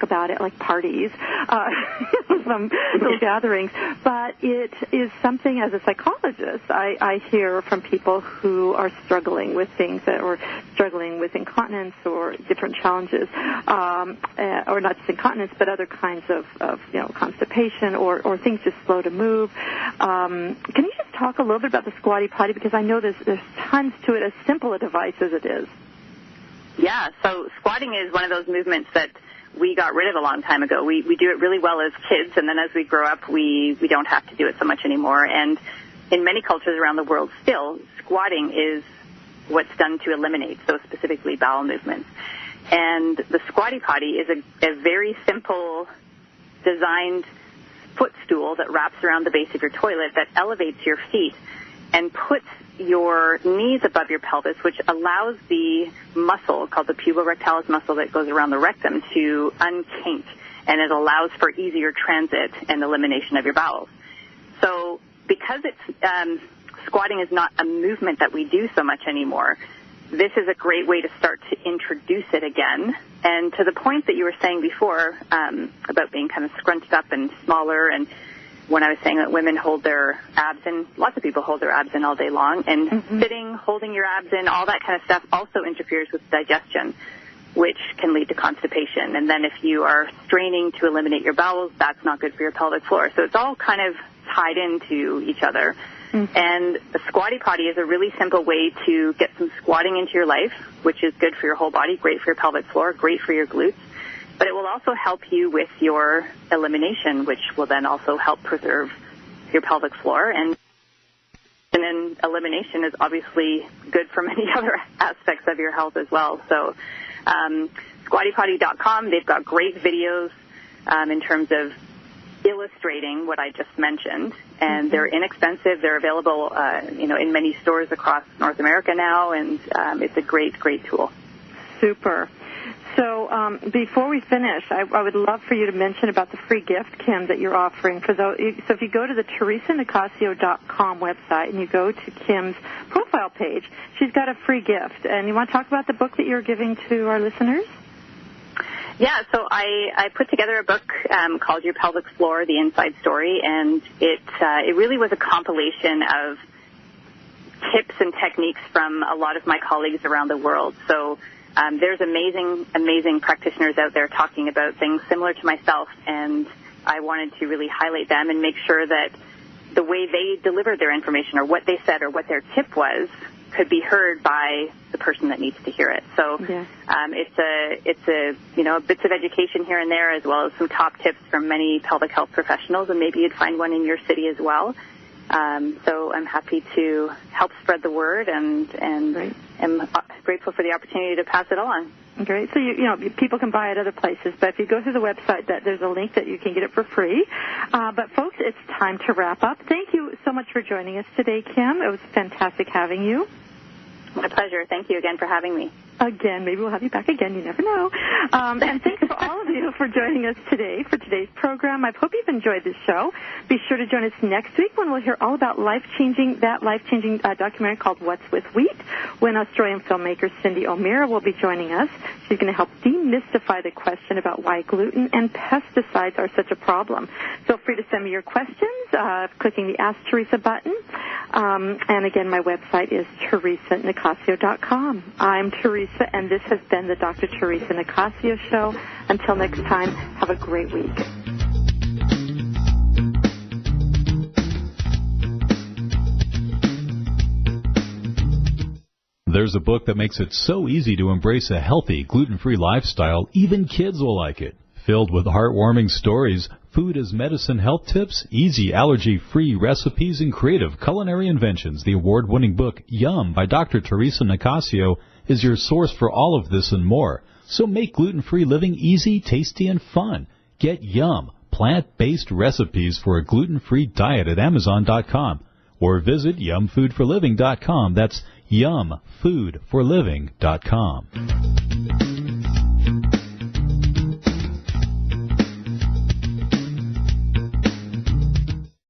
about at like parties, some little gatherings, but it is something as a psychologist I hear from people who are struggling with things or struggling with incontinence or different challenges, or not just incontinence, but other kinds of constipation or things just slow to move. Can you just talk a little bit about the squatty potty? Because I know there's tons to it, as simple a device as it is. Yeah, so squatting is one of those movements that we got rid of a long time ago. We do it really well as kids, and then as we grow up, we don't have to do it so much anymore. And in many cultures around the world still, squatting is what's done to eliminate, so specifically bowel movements. And the squatty potty is a very simple designed footstool that wraps around the base of your toilet that elevates your feet and puts your knees above your pelvis, which allows the muscle called the puborectalis muscle that goes around the rectum to unkink, and it allows for easier transit and elimination of your bowels. So because squatting is not a movement that we do so much anymore, this is a great way to start to introduce it again. And to the point that you were saying before about being kind of scrunched up and smaller, and when I was saying that women hold their abs in, lots of people hold their abs in all day long, and sitting, holding your abs in, all that kind of stuff also interferes with digestion, which can lead to constipation. And then if you are straining to eliminate your bowels, that's not good for your pelvic floor. So it's all kind of tied into each other. And the squatty potty is a really simple way to get some squatting into your life, which is good for your whole body, great for your pelvic floor, great for your glutes. But it will also help you with your elimination, which will then also help preserve your pelvic floor. And then elimination is obviously good for many other aspects of your health as well. So squattypotty.com, they've got great videos in terms of illustrating what I just mentioned, and they're inexpensive. They're available, in many stores across North America now, and it's a great tool. Super. So before we finish, I would love for you to mention about the free gift, Kim, that you're offering. So if you go to the TheresaNicassio.com website and you go to Kim's profile page, she's got a free gift. And you want to talk about the book that you're giving to our listeners? Yeah, so I put together a book called Your Pelvic Floor, The Inside Story, and it really was a compilation of tips and techniques from a lot of my colleagues around the world. So there's amazing practitioners out there talking about things similar to myself, and I wanted to really highlight them and make sure that the way they delivered their information or what they said or what their tip was could be heard by the person that needs to hear it. So it's bits of education here and there, as well as some top tips from many pelvic health professionals, and maybe you'd find one in your city as well. So I'm happy to help spread the word, and am grateful for the opportunity to pass it on. Great. So, people can buy it other places, but if you go through the website, there's a link that you can get it for free. But, folks, it's time to wrap up. Thank you so much for joining us today, Kim. It was fantastic having you. My pleasure. Thank you again for having me. Again, maybe we'll have you back again. You never know. And thanks for all of you for joining us today for today's program. I hope you've enjoyed this show. Be sure to join us next week when we'll hear all about life-changing documentary called What's with Wheat, when Australian filmmaker Cindy O'Meara will be joining us. She's going to help demystify the question about why gluten and pesticides are such a problem. Feel free to send me your questions, clicking the Ask Theresa button. And again, my website is TheresaNicassio.com. I'm Theresa, and this has been the Dr. Theresa Nicassio Show. Until next time, have a great week. There's a book that makes it so easy to embrace a healthy, gluten-free lifestyle, even kids will like it. Filled with heartwarming stories, food as medicine health tips, easy allergy-free recipes, and creative culinary inventions, the award-winning book Yum by Dr. Theresa Nicassio is your source for all of this and more. So make gluten-free living easy, tasty, and fun. Get Yum, plant-based recipes for a gluten-free diet at Amazon.com, or visit yumfoodforliving.com. That's yumfoodforliving.com.